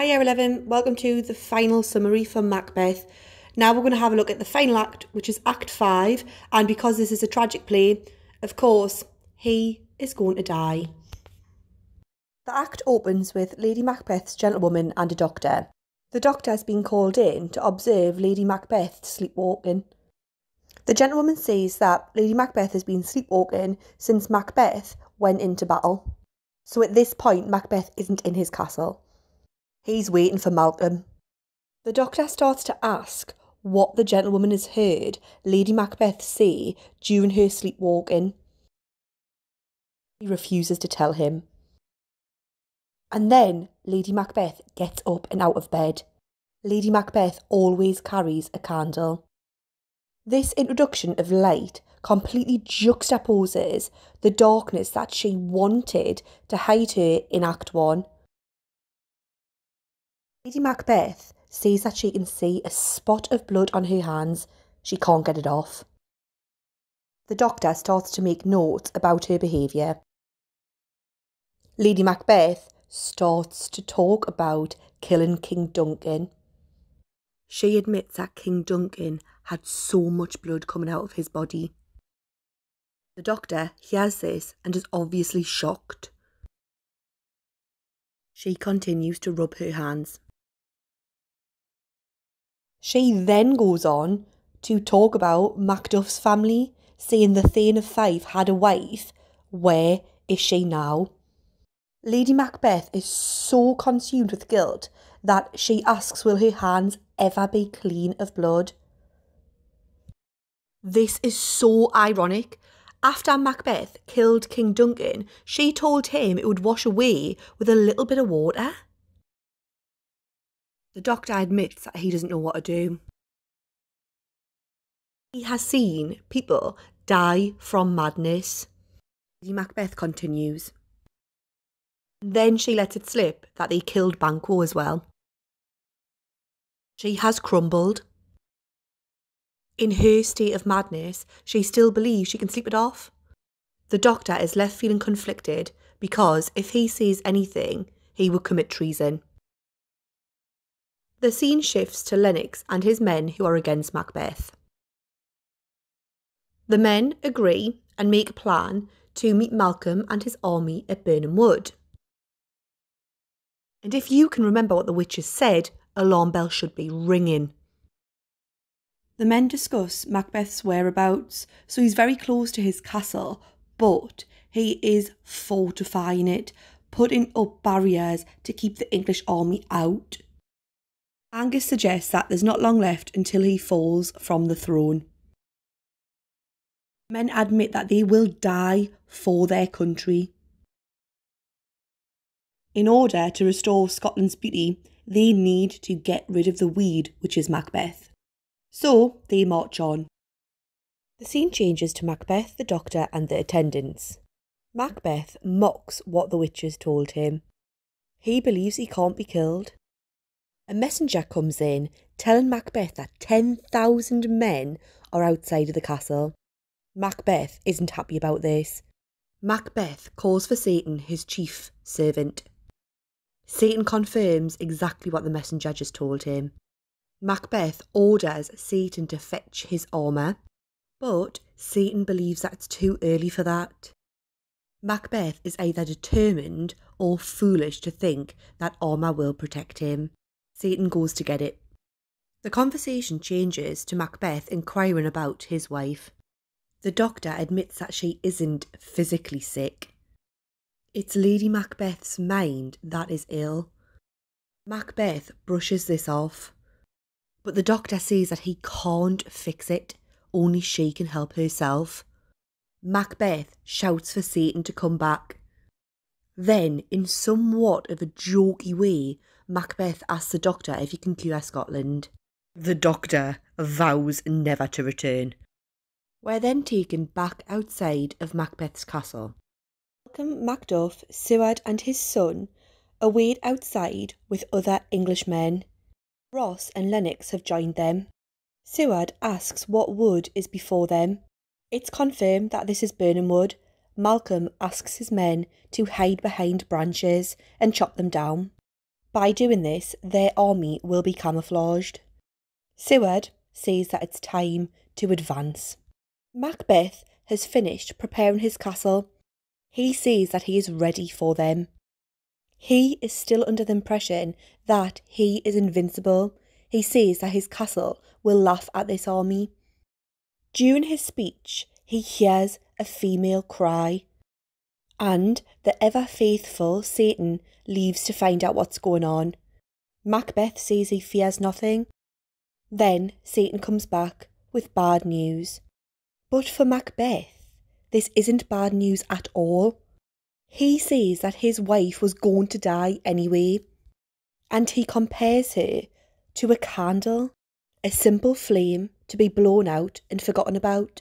Hi Year 11, welcome to the final summary for Macbeth. Now we're going to have a look at the final act, which is Act 5, and because this is a tragic play, of course, he is going to die. The act opens with Lady Macbeth's gentlewoman and a doctor. The doctor has been called in to observe Lady Macbeth sleepwalking. The gentlewoman says that Lady Macbeth has been sleepwalking since Macbeth went into battle. So at this point, Macbeth isn't in his castle. He's waiting for Malcolm. The doctor starts to ask what the gentlewoman has heard Lady Macbeth say during her sleepwalking. He refuses to tell him. And then Lady Macbeth gets up and out of bed. Lady Macbeth always carries a candle. This introduction of light completely juxtaposes the darkness that she wanted to hide her in Act 1. Lady Macbeth says that she can see a spot of blood on her hands. She can't get it off. The doctor starts to make notes about her behaviour. Lady Macbeth starts to talk about killing King Duncan. She admits that King Duncan had so much blood coming out of his body. The doctor hears this and is obviously shocked. She continues to rub her hands. She then goes on to talk about Macduff's family, saying the Thane of Fife had a wife. Where is she now? Lady Macbeth is so consumed with guilt that she asks will her hands ever be clean of blood. This is so ironic. After Macbeth killed King Duncan, she told him it would wash away with a little bit of water. The doctor admits that he doesn't know what to do. He has seen people die from madness. Lady Macbeth continues. Then she lets it slip that they killed Banquo as well. She has crumbled. In her state of madness, she still believes she can sleep it off. The doctor is left feeling conflicted because if he says anything, he would commit treason. The scene shifts to Lennox and his men who are against Macbeth. The men agree and make a plan to meet Malcolm and his army at Birnam Wood. And if you can remember what the witches said, alarm bells should be ringing. The men discuss Macbeth's whereabouts, so he's very close to his castle, but he is fortifying it, putting up barriers to keep the English army out. Angus suggests that there's not long left until he falls from the throne. Men admit that they will die for their country. In order to restore Scotland's beauty, they need to get rid of the weed, which is Macbeth. So they march on. The scene changes to Macbeth, the doctor and the attendants. Macbeth mocks what the witches told him. He believes he can't be killed. A messenger comes in telling Macbeth that 10,000 men are outside of the castle. Macbeth isn't happy about this. Macbeth calls for Satan, his chief servant. Satan confirms exactly what the messenger just told him. Macbeth orders Satan to fetch his armour, but Satan believes that it's too early for that. Macbeth is either determined or foolish to think that armour will protect him. Satan goes to get it. The conversation changes to Macbeth inquiring about his wife. The doctor admits that she isn't physically sick. It's Lady Macbeth's mind that is ill. Macbeth brushes this off. But the doctor says that he can't fix it, only she can help herself. Macbeth shouts for Satan to come back. Then, in somewhat of a jokey way, Macbeth asks the doctor if he can cure Scotland. The doctor vows never to return. We're then taken back outside of Macbeth's castle. Malcolm, Macduff, Seward and his son await outside with other Englishmen. Ross and Lennox have joined them. Seward asks what wood is before them. It's confirmed that this is Birnam Wood. Malcolm asks his men to hide behind branches and chop them down. By doing this, their army will be camouflaged. Seward says that it's time to advance. Macbeth has finished preparing his castle. He says that he is ready for them. He is still under the impression that he is invincible. He says that his castle will laugh at this army. During his speech, he hears a female cry, and the ever-faithful Satan leaves to find out what's going on. Macbeth says he fears nothing. Then Satan comes back with bad news. But for Macbeth, this isn't bad news at all. He says that his wife was going to die anyway, and he compares her to a candle, a simple flame to be blown out and forgotten about.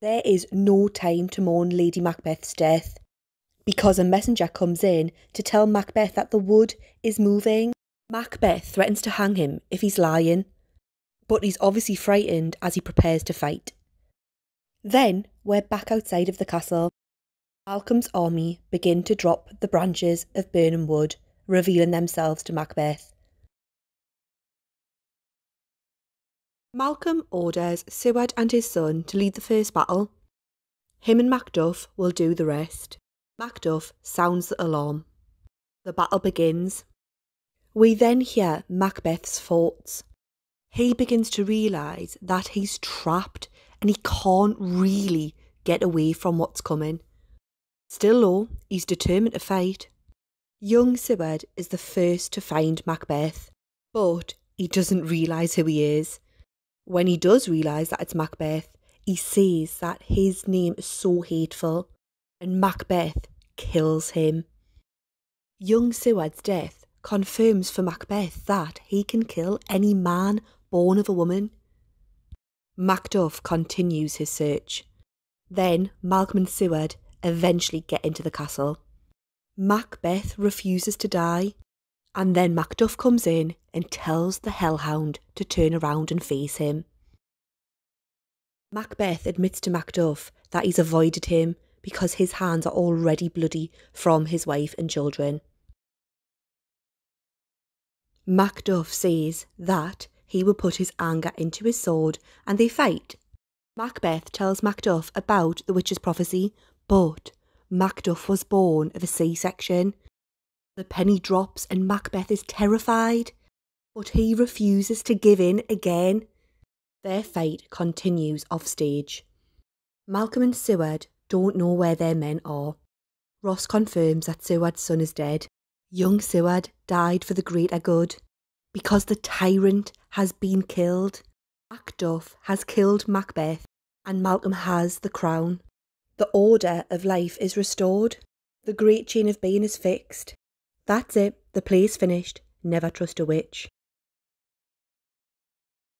There is no time to mourn Lady Macbeth's death, because a messenger comes in to tell Macbeth that the wood is moving. Macbeth threatens to hang him if he's lying, but he's obviously frightened as he prepares to fight. Then we're back outside of the castle. Malcolm's army begin to drop the branches of burning wood, revealing themselves to Macbeth. Malcolm orders Seward and his son to lead the first battle. Him and Macduff will do the rest. Macduff sounds the alarm. The battle begins. We then hear Macbeth's thoughts. He begins to realise that he's trapped and he can't really get away from what's coming. Still though, he's determined to fight. Young Seward is the first to find Macbeth, but he doesn't realise who he is. When he does realise that it's Macbeth, he says that his name is so hateful, and Macbeth kills him. Young Seward's death confirms for Macbeth that he can kill any man born of a woman. Macduff continues his search. Then Malcolm and Seward eventually get into the castle. Macbeth refuses to die, and then Macduff comes in and tells the Hellhound to turn around and face him. Macbeth admits to Macduff that he's avoided him because his hands are already bloody from his wife and children. Macduff says that he will put his anger into his sword and they fight. Macbeth tells Macduff about the witch's prophecy, but Macduff was born of a C-section. The penny drops and Macbeth is terrified, but he refuses to give in again. Their fight continues off stage. Malcolm and Seward don't know where their men are. Ross confirms that Seward's son is dead. Young Seward died for the greater good, because the tyrant has been killed. Macduff has killed Macbeth, and Malcolm has the crown. The order of life is restored. The great chain of being is fixed. That's it, the play is finished. Never trust a witch.